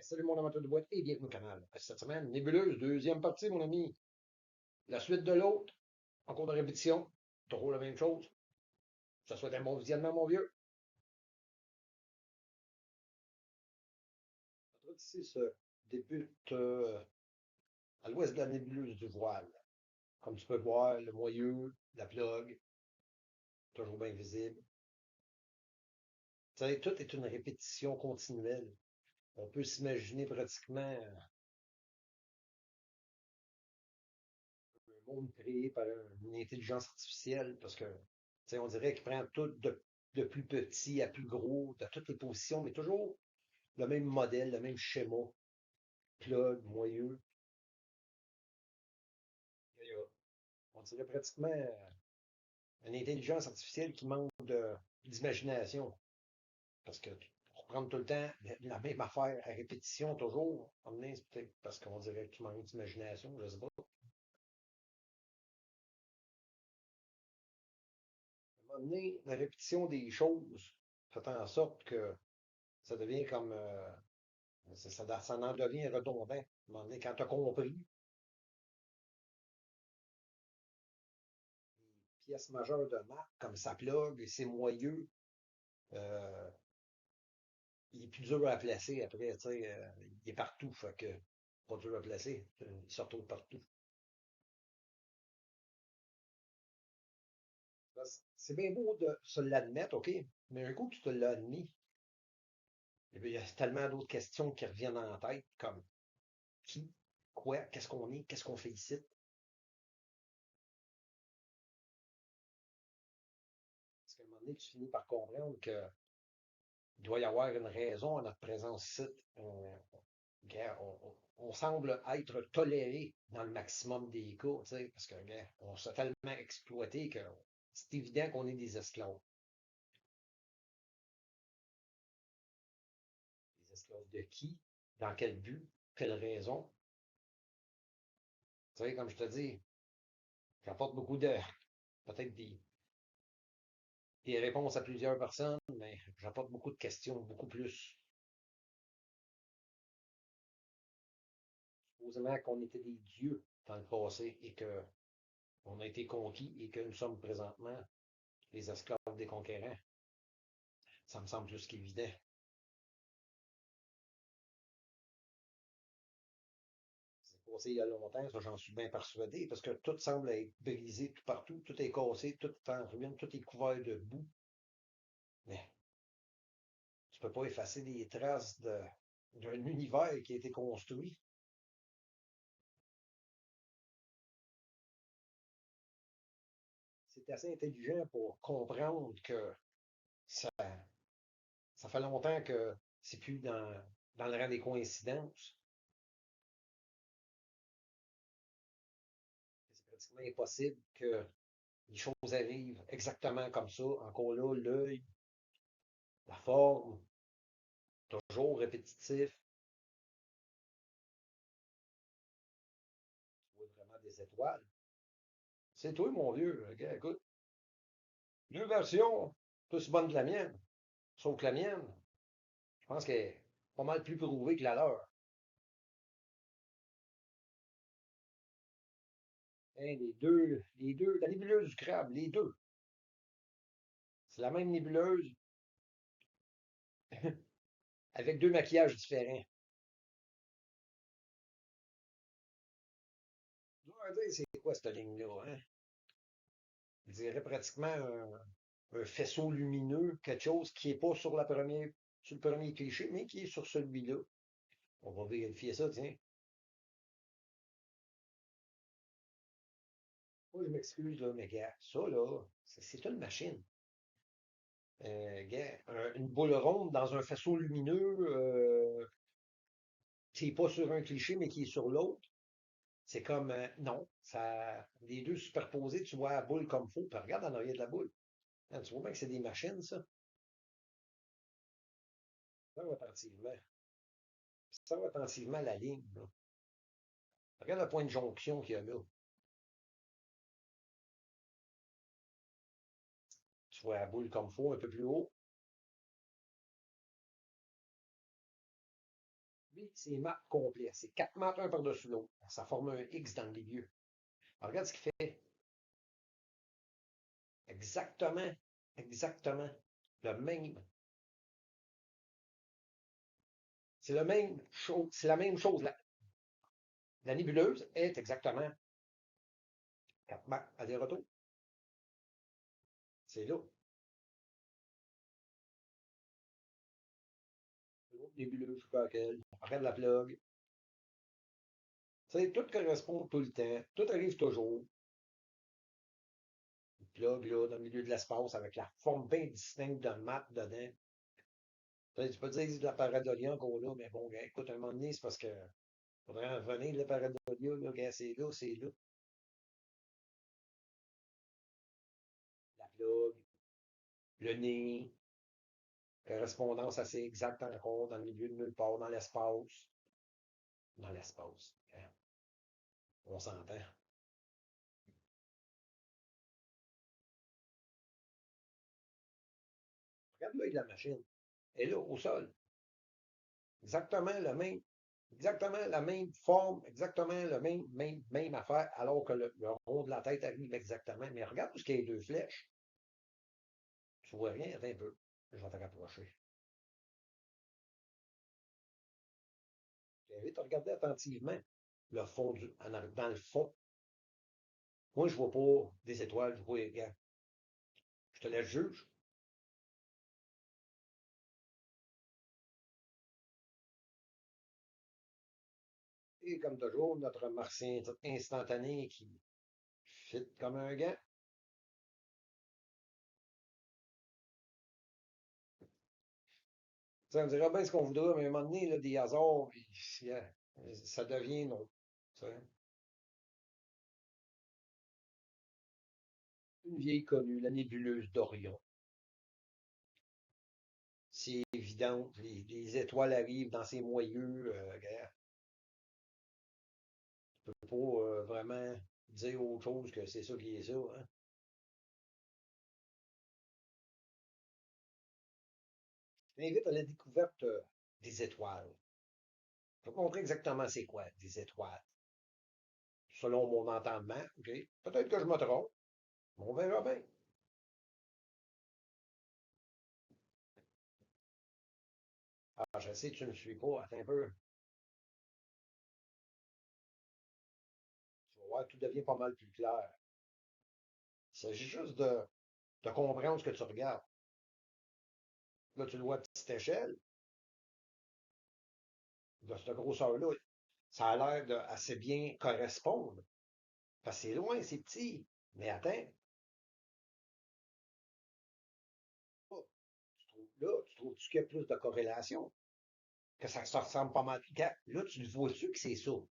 Salut mon amateur de boîte et bienvenue au canal. Cette semaine, nébuleuse, deuxième partie, mon ami. La suite de l'autre, en cours de répétition, toujours la même chose. Je te souhaite un bon visionnement, mon vieux. Notre odyssée se débute à l'ouest de la nébuleuse du voile. Comme tu peux voir, le moyeu, la plug, toujours bien visible. Tu sais, tout est une répétition continuelle. On peut s'imaginer pratiquement un monde créé par une intelligence artificielle parce que, tu sais, on dirait qu'il prend tout de plus petit à plus gros, de toutes les positions, mais toujours le même modèle, le même schéma, plug, moyeu. On dirait pratiquement une intelligence artificielle qui manque d'imagination. Parce que pour prendre tout le temps la même affaire à répétition toujours, c'est peut-être parce qu'on dirait qu'il manque d'imagination, je sais pas. À un moment donné, la répétition des choses fait en sorte que ça devient comme ça en devient redondant. À un moment donné, quand tu as compris les pièces majeures de marque, comme sa plug et ses moyeux, euh, il est plus dur à placer après, tu sais, il est partout, fait que pas dur à placer, il se retrouve partout. C'est bien beau de se l'admettre, OK, mais un coup que tu te l'as admis, eh bien, il y a tellement d'autres questions qui reviennent en tête, comme qui, quoi, qu'est-ce qu'on fait ici? Parce qu'à un moment donné, tu finis par comprendre qu'il doit y avoir une raison à notre présence ici. Gars, on semble être toléré dans le maximum des cas, tu sais, parce que, gars, on s'est tellement exploité que c'est évident qu'on est des esclaves. Des esclaves de qui? Dans quel but? Quelle raison? Tu sais, comme je te dis, j'apporte beaucoup peut-être des réponses à plusieurs personnes, mais j'apporte beaucoup de questions, beaucoup plus. Supposément qu'on était des dieux dans le passé et que on a été conquis et que nous sommes présentement les esclaves des conquérants. Ça me semble plus qu'évident. C'est passé il y a longtemps, ça j'en suis bien persuadé, parce que tout semble être brisé tout partout, tout est cassé, tout est en ruine, tout est couvert de boue. Mais tu peux pas effacer des traces d'un univers qui a été construit. C'est assez intelligent pour comprendre que ça, ça fait longtemps que c'est plus dans le rang des coïncidences. C'est pratiquement impossible que les choses arrivent exactement comme ça. Encore là, l'œil, la forme, toujours répétitif. Tu vois vraiment des étoiles. C'est toi, mon vieux. Gars, écoute, deux versions, plus bonne que la mienne. Sauf que la mienne, je pense qu'elle est pas mal plus prouvée que la leur. Hein, les deux, la nébuleuse du crabe, les deux. C'est la même nébuleuse avec deux maquillages différents. Je dois dire, c'est quoi cette ligne-là, hein? Je dirais pratiquement un faisceau lumineux, quelque chose qui n'est pas sur le premier cliché, mais qui est sur celui-là. On va vérifier ça, tiens. Moi, je m'excuse, là, mais gars, ça, là, c'est une machine. Gars, une boule ronde dans un faisceau lumineux qui n'est pas sur un cliché, mais qui est sur l'autre. C'est comme, non, les deux superposés, tu vois la boule comme faux, puis regarde en arrière de la boule. Hein, tu vois bien que c'est des machines, ça. Ça va attentivement. Ça va attentivement la ligne, là. Regarde le point de jonction qu'il y a là. Tu vois la boule comme faux un peu plus haut. Lui, c'est mat complet. C'est quatre mats un par-dessus l'autre. Ça forme un X dans le milieu. Alors, regarde ce qu'il fait. Exactement. Exactement. Le même. C'est le même chose. C'est la même chose. La nébuleuse est exactement quatre mats aller-retour. C'est là. L'autre nébuleuse, je sais pas laquelle. Après de la plug. Tu sais, tout correspond tout le temps. Tout arrive toujours. Une plug, là, dans le milieu de l'espace, avec la forme bien distincte d'un mat dedans. Tu peux dire que c'est de la pareidolia encore là, mais bon, gars, écoute, un moment donné, c'est parce que faudrait en revenir de la pareidolia, là, gars, c'est là, c'est là. La plug, le nez, correspondance assez exacte encore dans le milieu de nulle part, dans l'espace. Dans l'espace. Hein. On s'entend. Regarde l'œil de la machine. Elle est là, au sol. Exactement le même. Exactement la même forme, exactement le même affaire, alors que le rond de la tête arrive exactement. Mais regarde où ce qu'il y a les deux flèches. Tu vois rien, attends un peu. Je vais te rapprocher. J'invite à regarder attentivement le fond dans le fond. Moi, je vois pas des étoiles, je vois, regarde, je te laisse juge. Et comme toujours, notre martien instantané qui fit comme un gant. Ça, on dira bien ce qu'on voudra, mais à un moment donné, là, des hasards, puis, ça devient non. Tu sais. Une vieille connue, la nébuleuse d'Orion. C'est évident, les étoiles arrivent dans ces moyeux. Regarde, tu peux pas vraiment dire autre chose que c'est ça qui est ça. Hein. Je t'invite à la découverte des étoiles. Je vais te montrer exactement c'est quoi des étoiles. Selon mon entendement, OK? Peut-être que je me trompe, mais on verra bien. Ah, je sais que tu ne me suis pas. Attends un peu. Tu vas voir, tout devient pas mal plus clair. Il s'agit juste de comprendre ce que tu regardes. Là, tu le vois à petite échelle, de cette grosseur-là. Ça a l'air de assez bien correspondre. Parce que c'est loin, c'est petit. Mais attends, là, tu trouves-tu qu'il y a plus de corrélation? Que ça se ressemble pas mal. Là, tu le vois-tu que c'est ça? Au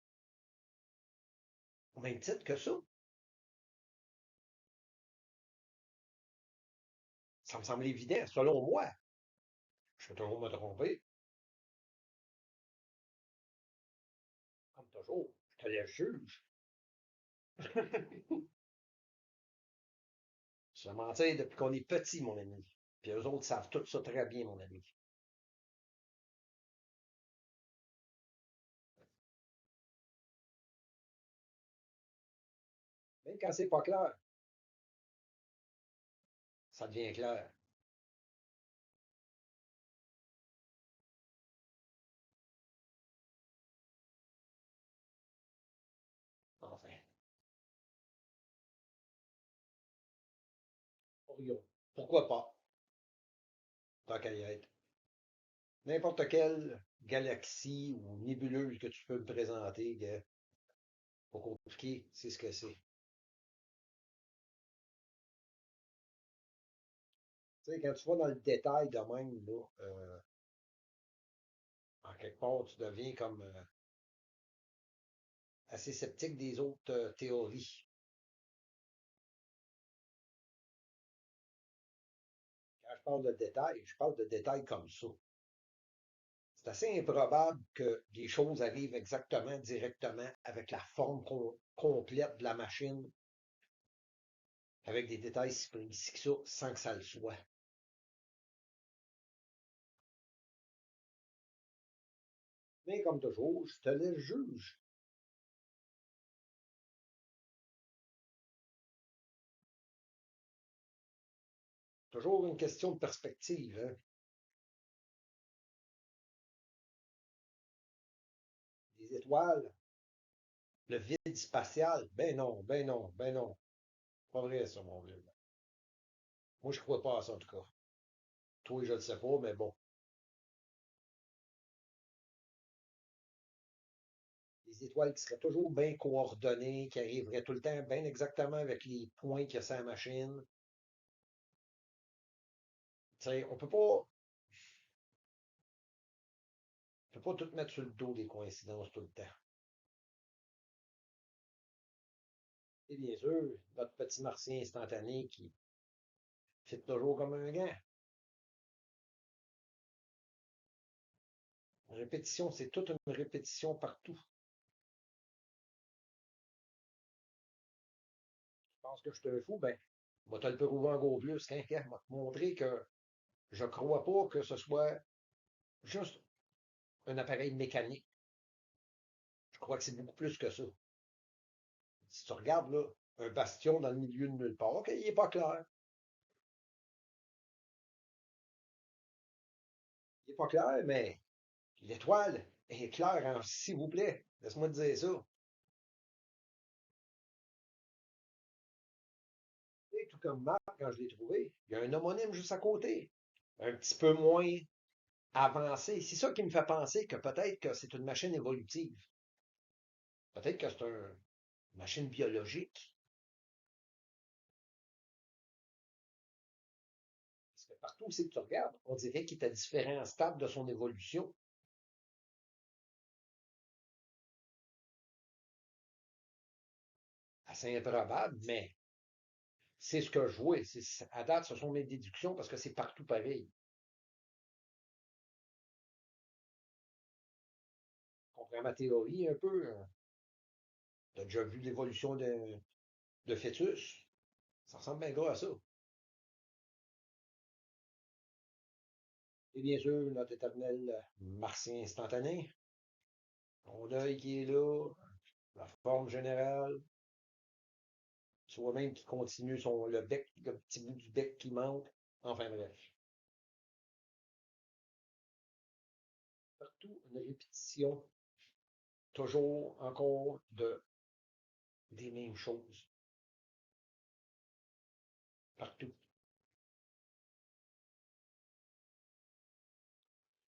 même titre que ça? Ça me semble évident, selon moi. Je peux toujours me tromper, comme toujours. Je te laisse juge. Je vais mentir depuis qu'on est petit, mon ami. Puis eux autres savent tout ça très bien, mon ami. Même quand c'est pas clair, ça devient clair. Enfin, Orion. Pourquoi pas? Tant qu'à y être. N'importe quelle galaxie ou nébuleuse que tu peux me présenter, gars, pas compliqué, c'est ce que c'est. Tu sais, quand tu vas dans le détail de même, là, en quelque part, tu deviens comme assez sceptique des autres théories. Quand je parle de détails comme ça. C'est assez improbable que des choses arrivent exactement, directement, avec la forme complète de la machine, avec des détails si précis que ça, sans que ça le soit. Mais comme toujours, je te laisse juge. Toujours une question de perspective, hein. Les étoiles, le vide spatial, ben non, ben non, ben non. Pas vrai, ça, mon vieux. Moi, je crois pas à ça, en tout cas. Toi, je ne sais pas, mais bon. Les étoiles qui seraient toujours bien coordonnées, qui arriveraient tout le temps bien exactement avec les points qu'il y a sur la machine. Tu sais, on peut pas tout mettre sur le dos des coïncidences tout le temps. Et bien sûr, notre petit martien instantané qui fit toujours comme un gant. Répétition, c'est toute une répétition partout. Tu penses que je te fous? Ben, moi, te le prouver encore plus, qu'un gars m'a montré que je crois pas que ce soit juste un appareil mécanique. Je crois que c'est beaucoup plus que ça. Si tu regardes là, un bastion dans le milieu de nulle part, OK, il n'est pas clair. Il n'est pas clair, mais l'étoile est claire, hein, s'il vous plaît. Laisse-moi te dire ça. Et tout comme Marc, quand je l'ai trouvé, il y a un homonyme juste à côté. Un petit peu moins avancé. C'est ça qui me fait penser que peut-être que c'est une machine évolutive. Peut-être que c'est une machine biologique. Parce que partout où c'est que tu regardes, on dirait qu'il est à différents stades de son évolution. Assez improbable, mais c'est ce que je vois. À date, ce sont mes déductions parce que c'est partout pareil. Tu comprends ma théorie un peu? Tu as déjà vu l'évolution de fœtus? Ça ressemble bien gros à ça. Et bien sûr, notre éternel martien instantané, ton œil qui est là, la forme générale, soi-même qui continue le bec, le petit bout du bec qui manque. Enfin bref, partout une répétition, toujours encore des mêmes choses, partout.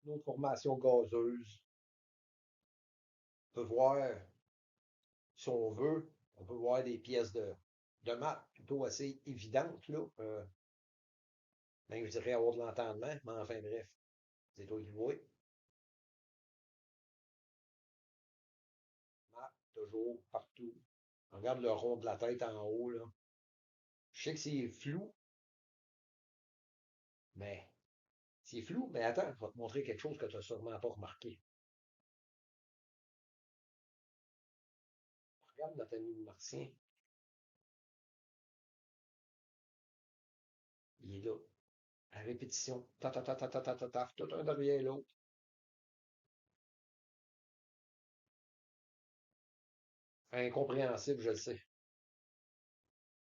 Nos formations gazeuses, on peut voir, si on veut, on peut voir des pièces de maths plutôt assez évidentes, là. Même, je dirais avoir de l'entendement, mais enfin bref, c'est toi qui vois. Maths, toujours, partout. On regarde le rond de la tête en haut, là. Je sais que c'est flou, mais c'est flou, mais attends, je vais te montrer quelque chose que tu n'as sûrement pas remarqué. Regarde notre ami martien. Il est là, à répétition. Ta ta ta ta ta ta ta ta, tout un derrière l'autre. Incompréhensible, je le sais.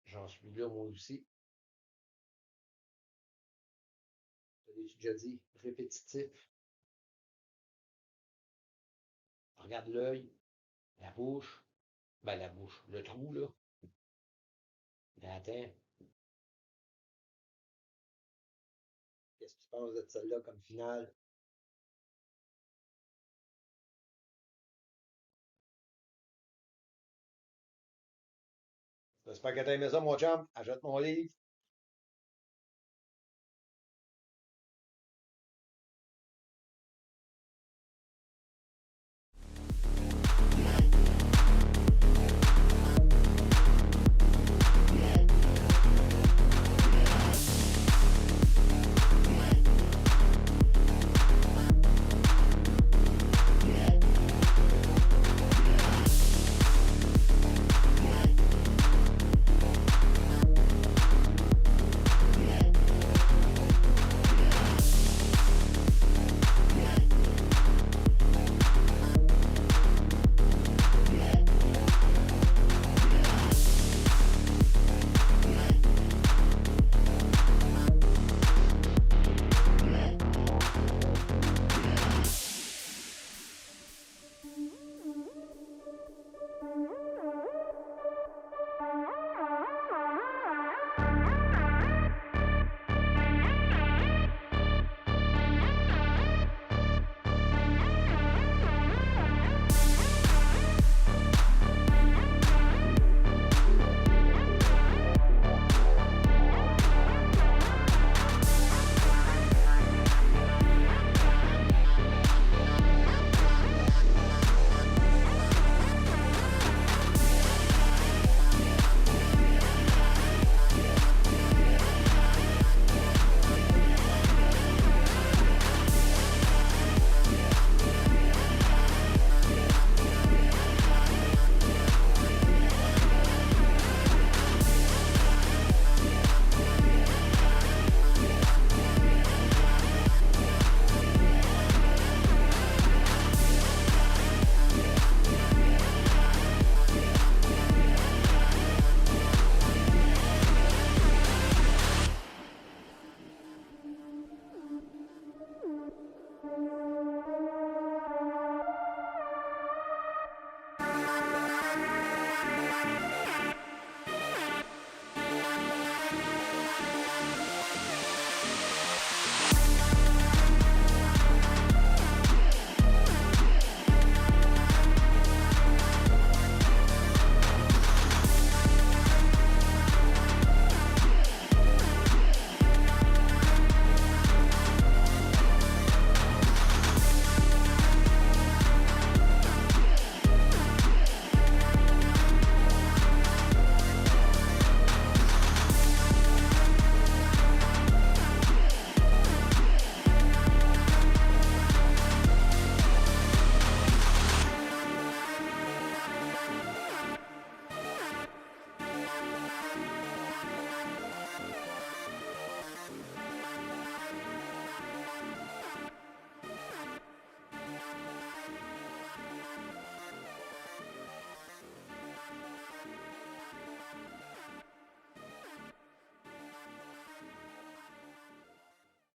J'en suis là, moi aussi. Je l'ai déjà dit, répétitif. Regarde l'œil, la bouche. Ben, la bouche, le trou, là. Mais attends, qu'est-ce que tu penses de celle-là comme finale? J'espère que t'as aimé ça, mon chum. Achète mon livre.